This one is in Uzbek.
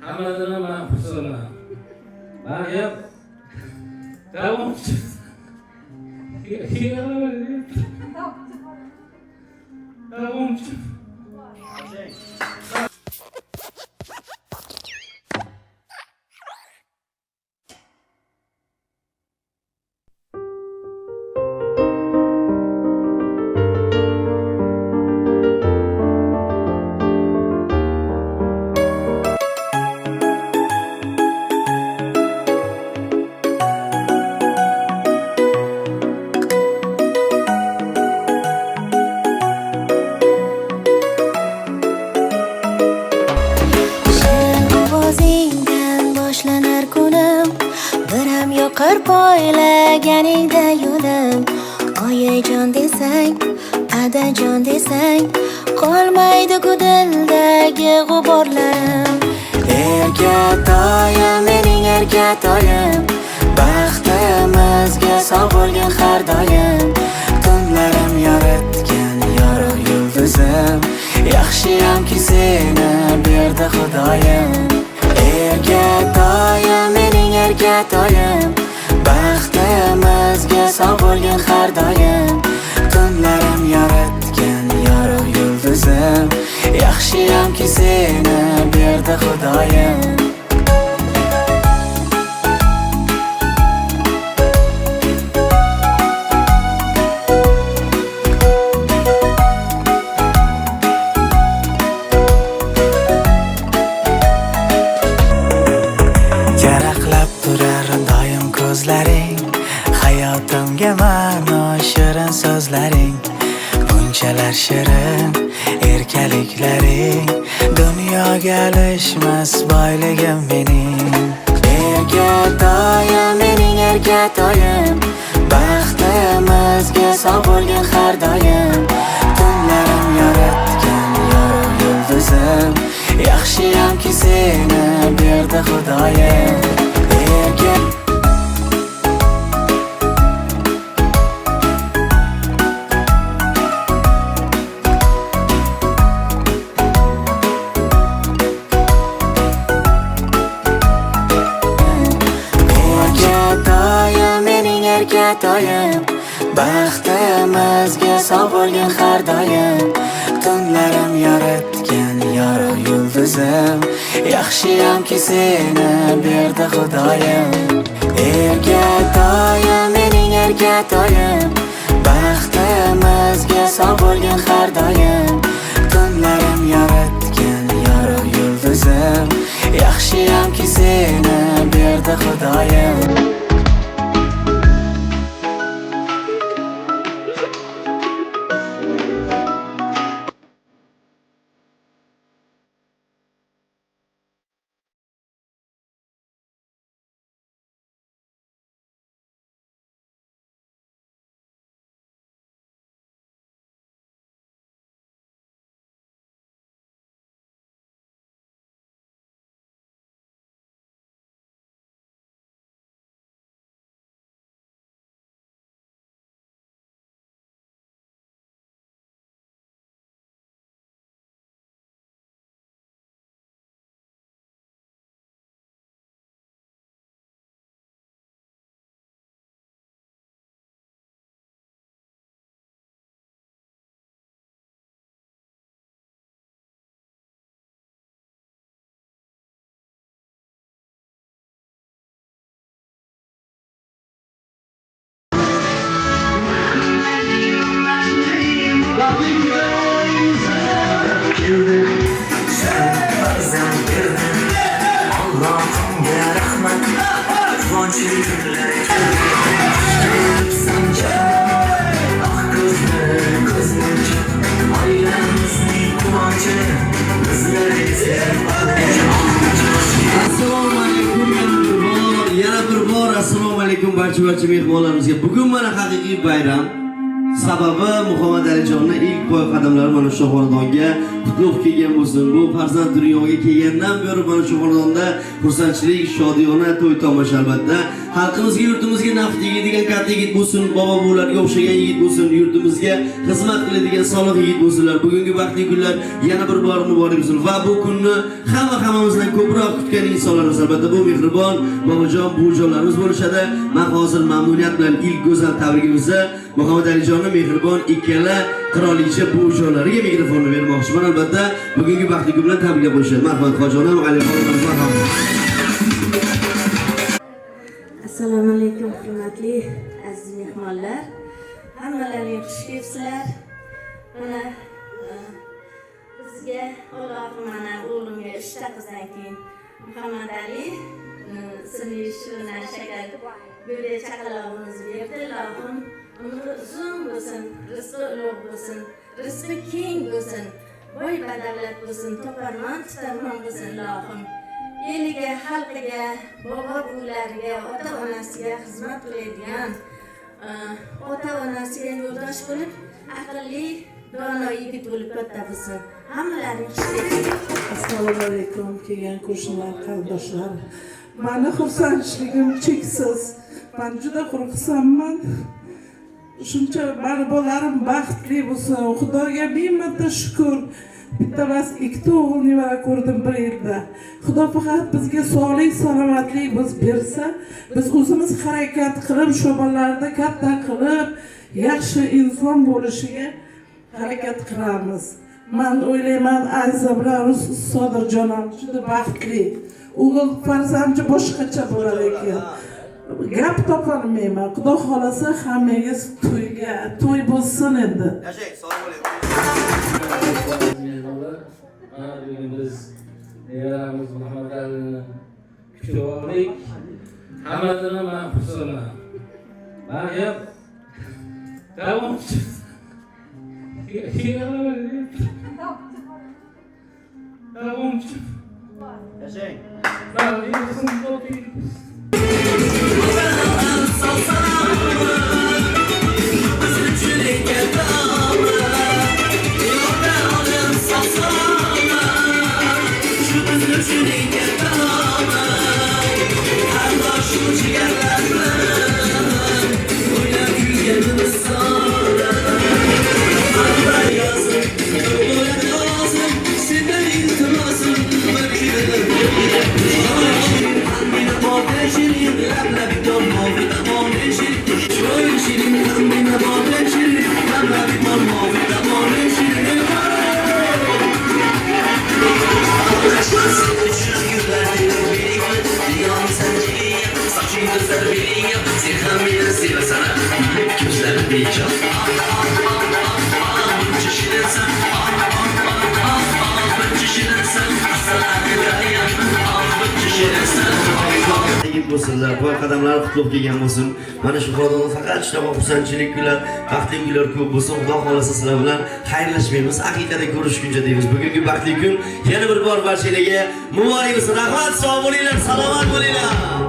hammadan men xursandman. Men davom yoqar poylaganingda yo'lim. Oyijon desang, adajon desang, qolmaydi ku dildagi g'uborlarim. Erkatoyim, mening erkatoyim, baxtimizga sog' bo'lgin har doim. Tunlarim yoritgan yorug' yulduzim, yaxshiyamki seni berdi Xudoyim. Erkatoyim, mening erkatoyim, baxtimizga sog' bo'lgin har doim. Tunlarim yoritgan yorug' yulduzim, yaxshiyamki seni berdi Xudoyim. Hayotimga ma'no shirin so'zlaring, bunchalar shirin erkaliklaring, dunyoga alishmas boyligim mening. Erkatoyim, mening erkatoyim, baxtimizga sog' bo'lgin har doim. Tunlarim yoritgan yorug' yulduzim, yaxshiyamki seni berdi Xudoyim. Erkatoyim, baxtimizga sog' bo'lgin har doim. Tunlarim yoritgan yorug' yulduzim, yaxshiyamki seni berdi Xudoyim. Erkatoyim, mening erkatoyim, baxtimizga sog' bo'lgin har doim. Tunlarim yoritgan yorug' yulduzim, yaxshiyamki seni berdi Xudoyim. Assalomu alaykum barcha mehmonlarimizga. Bugun mana haqiqiy bayram. Sababi Muhammad Alijonning ilk qo'y qadamlari mana shu xonadonga qutlug' kelgan bo'lsin. Bu farzand dunyoga kelgandan beri mana shu xonadonda xursandchilik, shodiyona to'y tomosha albatta. Xalqimizga, yurtimizga naf tegadigan katta yigit bo'lsin, bobo bularga o'xshagan yigit bo'lsin, yurtimizga xizmat qiladigan solih yigit bo'lsinlar. Bugungi baxtli kunlar yana bir bor muborak bo'lsin va bu kunni hammamizdan ko'proq kutgan insonlarimiz albatta bu mehribon bobojon, buvijonlarimiz bo'lishadi. Men hozir mamnuniyat bilan ilk go'zal tabrigimizni Muhammad Alijonning mehribon ikkala qirolicha buvijonlariga mikrofonni bermoqchiman. Albatta bugungi baxtli kun bilan tabriklab qo'yishadi. Marhamat xojonim, Alixonim, marhamat. Assalomu alaykum hurmatli aziz mehmonlar. Hammalaring xush kelibsizlar. Mana bizga Alloh mana o'g'limga 3 ta qizdan keyin Muhammad Ali ismli shirna shakar gulli chaqalog'imiz berdi. Allohim umri uzun bo'lsin, rizqi ulug' bo'lsin, rizqi keng bo'lsin, boy badavlat bo'lsin, toparmon tutarmon bo'lsin Allohim. Eliga, xalqiga, bobo buvilariga, ota onasiga xizmat qiladigan, ota onasiga yo'ldosh bo'lib, aqlli, dono yigit bo'lib katta bo'lsin. Hammalaring xush kelibsizlar. Assalomu alaykum kelgan qo'shnilar, qarindoshlar. Meni xursandchiligim cheksiz. Men juda xursandman. Shuncha meni bolalarim baxtli bo'lsin. Xudoga ming marta shukr. Bitta emas, ikkita o'g'il nevara ko'rdim bir yilda. Xudo faqat bizga sog'lik, salomatlik bersa, biz o'zimiz harakat qilib, shu bolalarni katta qilib, yaxshi inson bo'lishiga harakat qilamiz. Men o'ylayman, Aziza bilan Sodirjonim juda baxtli. O'g'il farzandi boshqacha bo'lar ekan. Gap topolmayman. Xudo xolasa hammangiz to'y bo'lsin endi. Yashang, sog' bo'ling. Bugün biz nevaramiz Muhammad Ali'ni kutib oldik. Hammasini men xursandman. Men ham davom yigit bo'lsinlar, qo'y qadamlari qutlug' kelgan bo'lsin. Mana shu xonadonda faqat shunaqa xursandchilik kunlar, baxtli kunlar ko'p bo'lsin. Xudo xolasa sizlar bilan xayrlashmaymiz, haqiqatan ko'rishguncha deymiz. Bugungi baxtli kun yana bir bor barchalarga muborak bo'lsin. Rahmat, sog' bo'linglar, salomat bo'linglar.